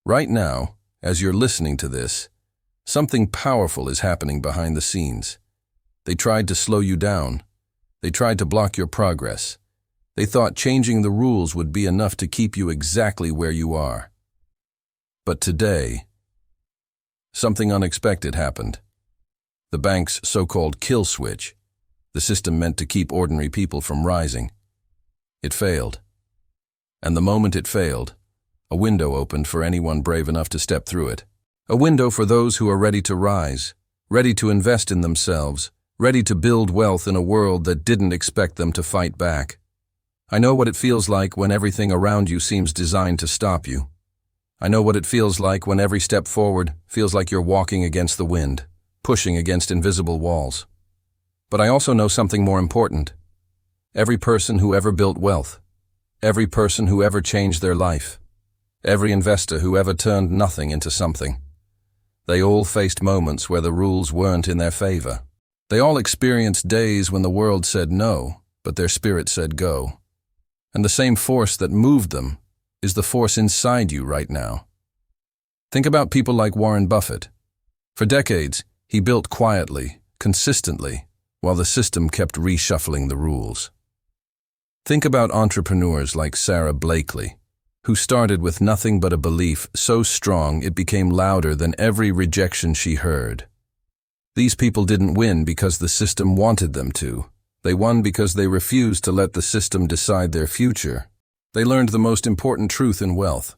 Right now, as you're listening to this, something powerful is happening behind the scenes. They tried to slow you down. They tried to block your progress. They thought changing the rules would be enough to keep you exactly where you are. But today, something unexpected happened. The bank's so-called kill switch, the system meant to keep ordinary people from rising, it failed. And the moment it failed, a window opened for anyone brave enough to step through it. A window for those who are ready to rise, ready to invest in themselves, ready to build wealth in a world that didn't expect them to fight back. I know what it feels like when everything around you seems designed to stop you. I know what it feels like when every step forward feels like you're walking against the wind, pushing against invisible walls. But I also know something more important. Every person who ever built wealth, every person who ever changed their life, every investor who ever turned nothing into something, they all faced moments where the rules weren't in their favor. They all experienced days when the world said no, but their spirit said go. And the same force that moved them is the force inside you right now. Think about people like Warren Buffett. For decades, he built quietly, consistently, while the system kept reshuffling the rules. Think about entrepreneurs like Sarah Blakely, who started with nothing but a belief so strong it became louder than every rejection she heard. These people didn't win because the system wanted them to. They won because they refused to let the system decide their future. They learned the most important truth in wealth.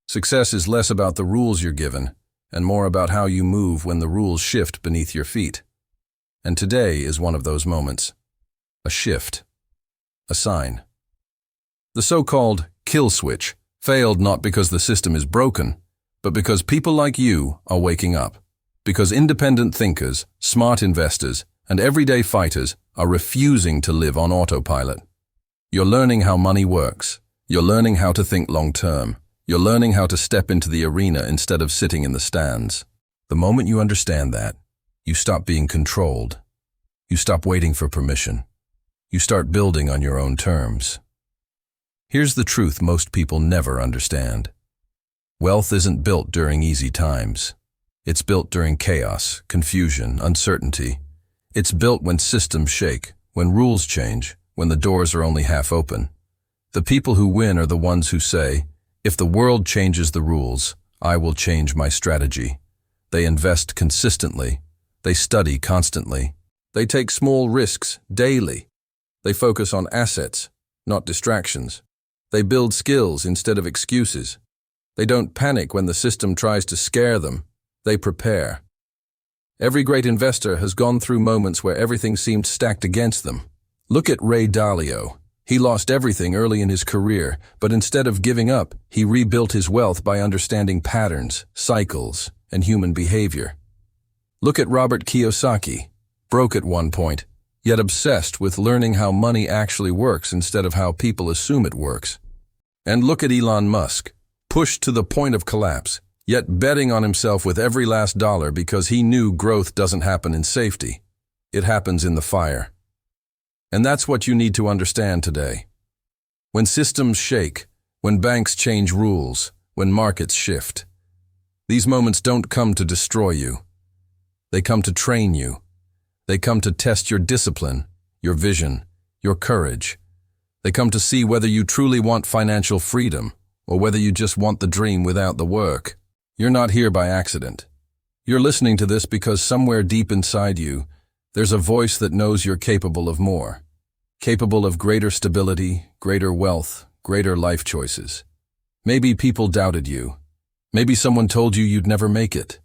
Success is less about the rules you're given, and more about how you move when the rules shift beneath your feet. And today is one of those moments. A shift. A sign. The so-called kill switch failed not because the system is broken, but because people like you are waking up. Because independent thinkers, smart investors, and everyday fighters are refusing to live on autopilot. You're learning how money works. You're learning how to think long-term. You're learning how to step into the arena instead of sitting in the stands. The moment you understand that, you stop being controlled. You stop waiting for permission. You start building on your own terms. Here's the truth most people never understand. Wealth isn't built during easy times. It's built during chaos, confusion, uncertainty. It's built when systems shake, when rules change, when the doors are only half open. The people who win are the ones who say, if the world changes the rules, I will change my strategy. They invest consistently. They study constantly. They take small risks daily. They focus on assets, not distractions. They build skills instead of excuses. They don't panic when the system tries to scare them. They prepare. Every great investor has gone through moments where everything seemed stacked against them. Look at Ray Dalio. He lost everything early in his career, but instead of giving up, he rebuilt his wealth by understanding patterns, cycles, and human behavior. Look at Robert Kiyosaki, broke at one point, yet obsessed with learning how money actually works instead of how people assume it works. And look at Elon Musk, pushed to the point of collapse, yet betting on himself with every last dollar because he knew growth doesn't happen in safety. It happens in the fire. And that's what you need to understand today. When systems shake, when banks change rules, when markets shift, these moments don't come to destroy you. They come to train you. They come to test your discipline, your vision, your courage. They come to see whether you truly want financial freedom or whether you just want the dream without the work. You're not here by accident. You're listening to this because somewhere deep inside you, there's a voice that knows you're capable of more. Capable of greater stability, greater wealth, greater life choices. Maybe people doubted you. Maybe someone told you you'd never make it.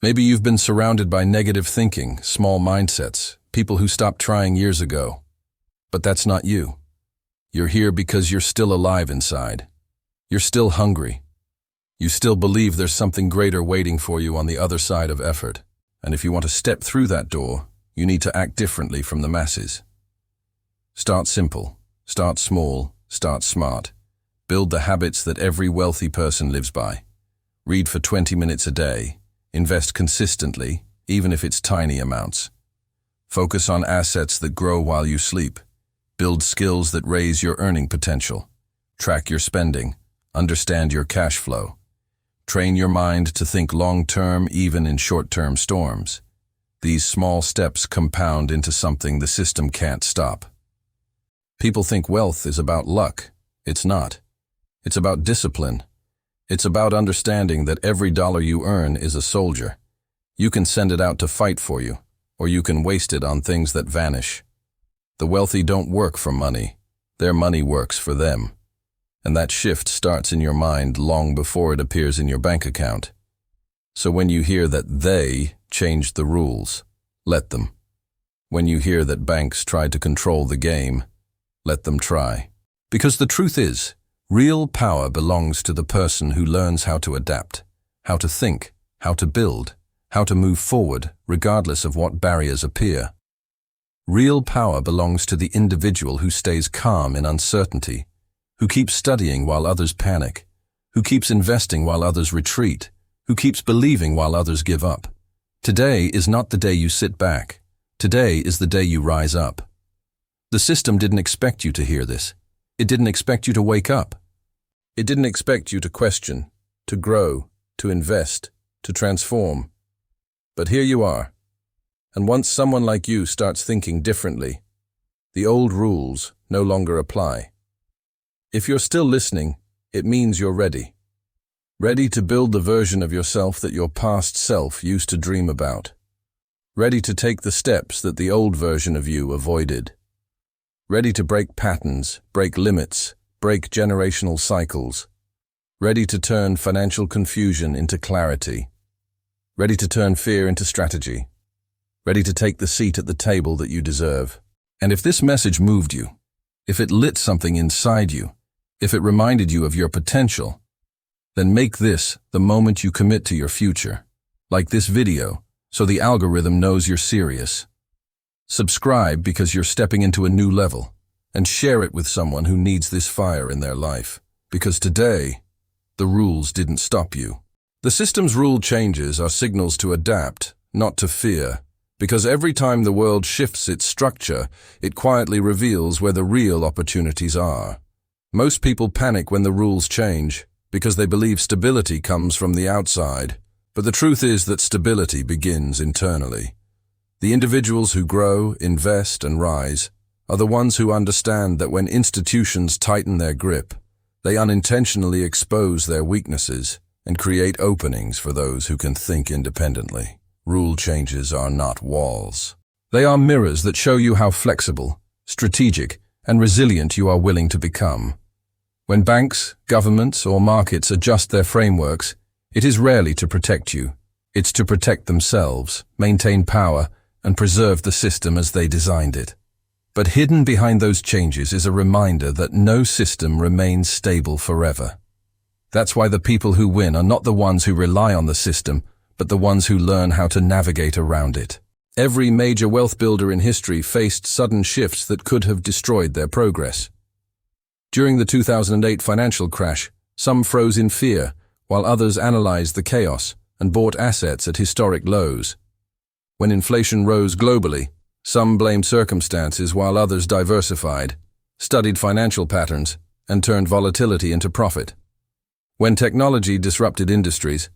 Maybe you've been surrounded by negative thinking, small mindsets, people who stopped trying years ago. But that's not you. You're here because you're still alive inside. You're still hungry. You still believe there's something greater waiting for you on the other side of effort. And if you want to step through that door, you need to act differently from the masses. Start simple, start small, start smart. Build the habits that every wealthy person lives by. Read for 20 minutes a day. Invest consistently, even if it's tiny amounts. Focus on assets that grow while you sleep. Build skills that raise your earning potential. Track your spending. Understand your cash flow. Train your mind to think long-term even in short-term storms. These small steps compound into something the system can't stop. People think wealth is about luck. It's not. It's about discipline. It's about understanding that every dollar you earn is a soldier. You can send it out to fight for you, or you can waste it on things that vanish. The wealthy don't work for money. Their money works for them. And that shift starts in your mind long before it appears in your bank account. So when you hear that they changed the rules, let them. When you hear that banks tried to control the game, let them try. Because the truth is, real power belongs to the person who learns how to adapt, how to think, how to build, how to move forward regardless of what barriers appear. Real power belongs to the individual who stays calm in uncertainty, who keeps studying while others panic, who keeps investing while others retreat, who keeps believing while others give up. Today is not the day you sit back. Today is the day you rise up. The system didn't expect you to hear this. It didn't expect you to wake up. It didn't expect you to question, to grow, to invest, to transform. But here you are. And once someone like you starts thinking differently, the old rules no longer apply. If you're still listening, it means you're ready. Ready to build the version of yourself that your past self used to dream about. Ready to take the steps that the old version of you avoided. Ready to break patterns, break limits, break generational cycles. Ready to turn financial confusion into clarity. Ready to turn fear into strategy. Ready to take the seat at the table that you deserve. And if this message moved you, if it lit something inside you, if it reminded you of your potential, then make this the moment you commit to your future. Like this video, so the algorithm knows you're serious. Subscribe because you're stepping into a new level, and share it with someone who needs this fire in their life. Because today, the rules didn't stop you. The system's rule changes are signals to adapt, not to fear. Because every time the world shifts its structure, it quietly reveals where the real opportunities are. Most people panic when the rules change, because they believe stability comes from the outside. But the truth is that stability begins internally. The individuals who grow, invest, and rise are the ones who understand that when institutions tighten their grip, they unintentionally expose their weaknesses and create openings for those who can think independently. Rule changes are not walls. They are mirrors that show you how flexible, strategic, and resilient you are willing to become. When banks, governments, or markets adjust their frameworks, it is rarely to protect you. It's to protect themselves, maintain power, and preserve the system as they designed it. But hidden behind those changes is a reminder that no system remains stable forever. That's why the people who win are not the ones who rely on the system, but the ones who learn how to navigate around it. Every major wealth builder in history faced sudden shifts that could have destroyed their progress. During the 2008 financial crash, some froze in fear, while others analyzed the chaos and bought assets at historic lows. When inflation rose globally, some blamed circumstances while others diversified, studied financial patterns, and turned volatility into profit. When technology disrupted industries,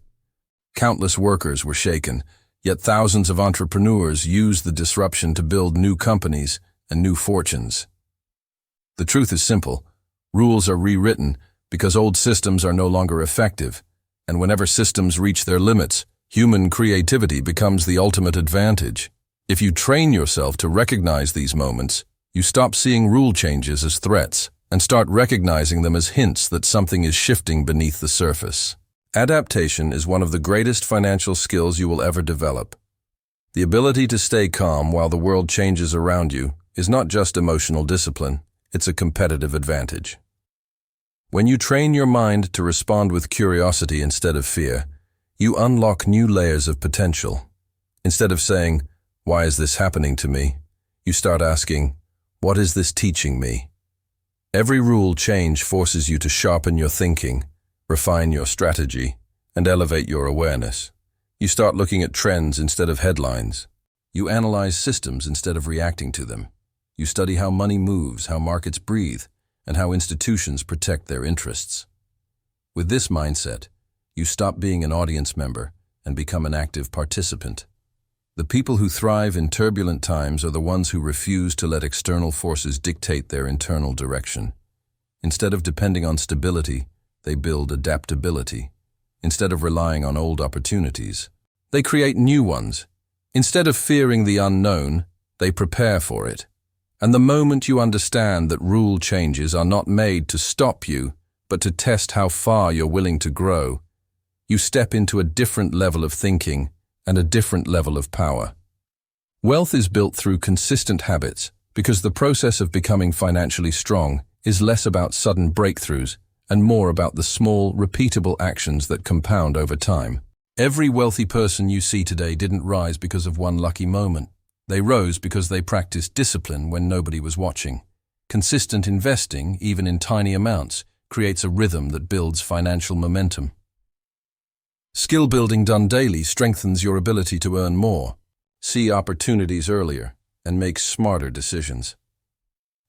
countless workers were shaken, yet thousands of entrepreneurs used the disruption to build new companies and new fortunes. The truth is simple. Rules are rewritten because old systems are no longer effective, and whenever systems reach their limits, human creativity becomes the ultimate advantage. If you train yourself to recognize these moments, you stop seeing rule changes as threats and start recognizing them as hints that something is shifting beneath the surface. Adaptation is one of the greatest financial skills you will ever develop. The ability to stay calm while the world changes around you is not just emotional discipline, it's a competitive advantage. When you train your mind to respond with curiosity instead of fear, you unlock new layers of potential. Instead of saying, "Why is this happening to me?" you start asking, "What is this teaching me?" Every rule change forces you to sharpen your thinking, refine your strategy, and elevate your awareness. You start looking at trends instead of headlines. You analyze systems instead of reacting to them. You study how money moves, how markets breathe, and how institutions protect their interests. With this mindset, You stop being an audience member and become an active participant. The people who thrive in turbulent times are the ones who refuse to let external forces dictate their internal direction. Instead of depending on stability, they build adaptability. Instead of relying on old opportunities, they create new ones. Instead of fearing the unknown, they prepare for it. And the moment you understand that rule changes are not made to stop you, but to test how far you're willing to grow, you step into a different level of thinking and a different level of power. Wealth is built through consistent habits because the process of becoming financially strong is less about sudden breakthroughs and more about the small, repeatable actions that compound over time. Every wealthy person you see today didn't rise because of one lucky moment. They rose because they practiced discipline when nobody was watching. Consistent investing, even in tiny amounts, creates a rhythm that builds financial momentum. Skill building done daily strengthens your ability to earn more, see opportunities earlier, and make smarter decisions.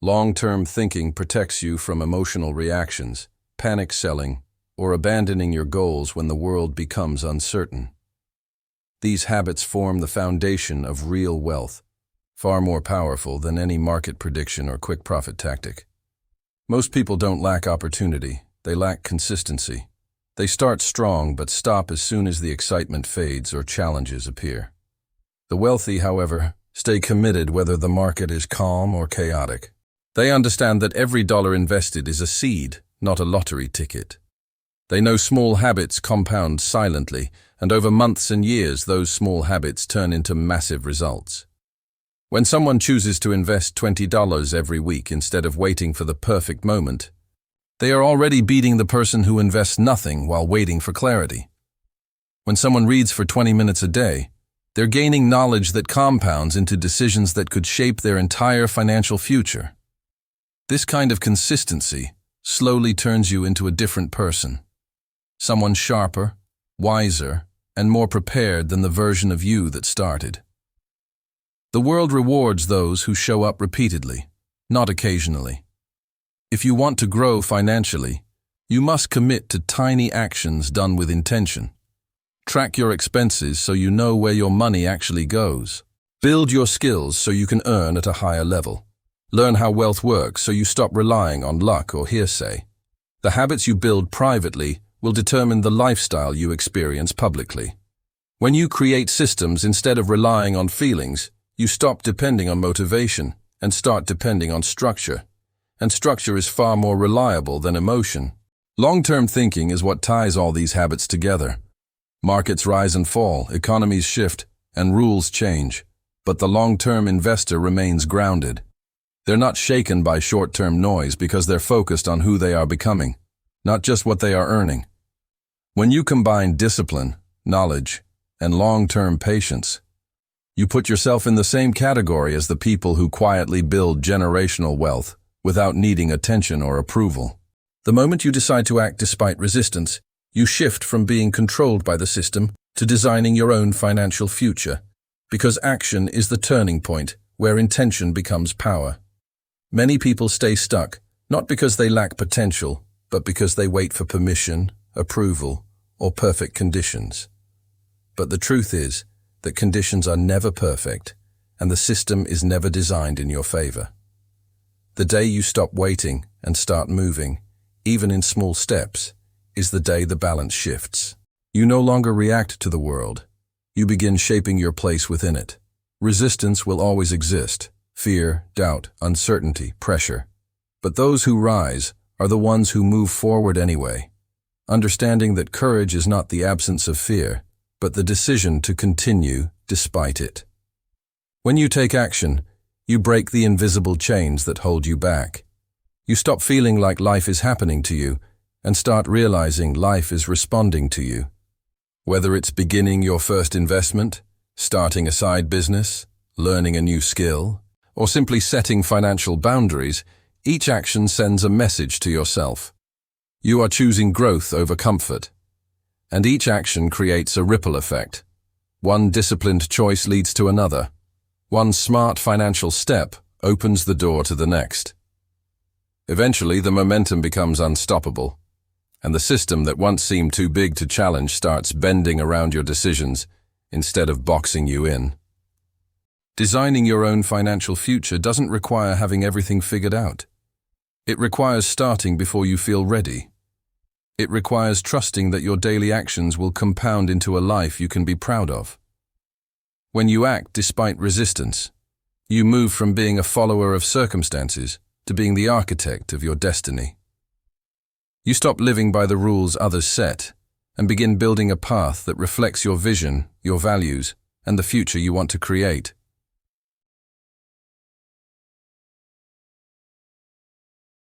Long-term thinking protects you from emotional reactions, panic selling, or abandoning your goals when the world becomes uncertain. These habits form the foundation of real wealth, far more powerful than any market prediction or quick profit tactic. Most people don't lack opportunity, they lack consistency. They start strong but stop as soon as the excitement fades or challenges appear. The wealthy, however, stay committed whether the market is calm or chaotic. They understand that every dollar invested is a seed, not a lottery ticket. They know small habits compound silently, and over months and years those small habits turn into massive results. When someone chooses to invest $20 every week instead of waiting for the perfect moment, they are already beating the person who invests nothing while waiting for clarity. When someone reads for 20 minutes a day, they're gaining knowledge that compounds into decisions that could shape their entire financial future. This kind of consistency slowly turns you into a different person. Someone sharper, wiser, and more prepared than the version of you that started. The world rewards those who show up repeatedly, not occasionally. If you want to grow financially, you must commit to tiny actions done with intention. Track your expenses so you know where your money actually goes. Build your skills so you can earn at a higher level. Learn how wealth works so you stop relying on luck or hearsay. The habits you build privately will determine the lifestyle you experience publicly. When you create systems instead of relying on feelings, you stop depending on motivation and start depending on structure. And structure is far more reliable than emotion. Long-term thinking is what ties all these habits together. Markets rise and fall, economies shift, and rules change. But the long-term investor remains grounded. They're not shaken by short-term noise because they're focused on who they are becoming, not just what they are earning. When you combine discipline, knowledge, and long-term patience, you put yourself in the same category as the people who quietly build generational wealth without needing attention or approval. The moment you decide to act despite resistance, you shift from being controlled by the system to designing your own financial future, because action is the turning point where intention becomes power. Many people stay stuck, not because they lack potential, but because they wait for permission, approval, or perfect conditions. But the truth is that conditions are never perfect, and the system is never designed in your favor. The day you stop waiting and start moving, even in small steps, is the day the balance shifts. You no longer react to the world. You begin shaping your place within it. Resistance will always exist. Fear, doubt, uncertainty, pressure. But those who rise are the ones who move forward anyway, understanding that courage is not the absence of fear, but the decision to continue despite it. When you take action, you break the invisible chains that hold you back. You stop feeling like life is happening to you and start realizing life is responding to you. Whether it's beginning your first investment, starting a side business, learning a new skill, or simply setting financial boundaries, each action sends a message to yourself. You are choosing growth over comfort. And each action creates a ripple effect. One disciplined choice leads to another. One smart financial step opens the door to the next. Eventually, the momentum becomes unstoppable. And the system that once seemed too big to challenge starts bending around your decisions instead of boxing you in. Designing your own financial future doesn't require having everything figured out. It requires starting before you feel ready. It requires trusting that your daily actions will compound into a life you can be proud of. When you act despite resistance, you move from being a follower of circumstances to being the architect of your destiny. You stop living by the rules others set and begin building a path that reflects your vision, your values, and the future you want to create.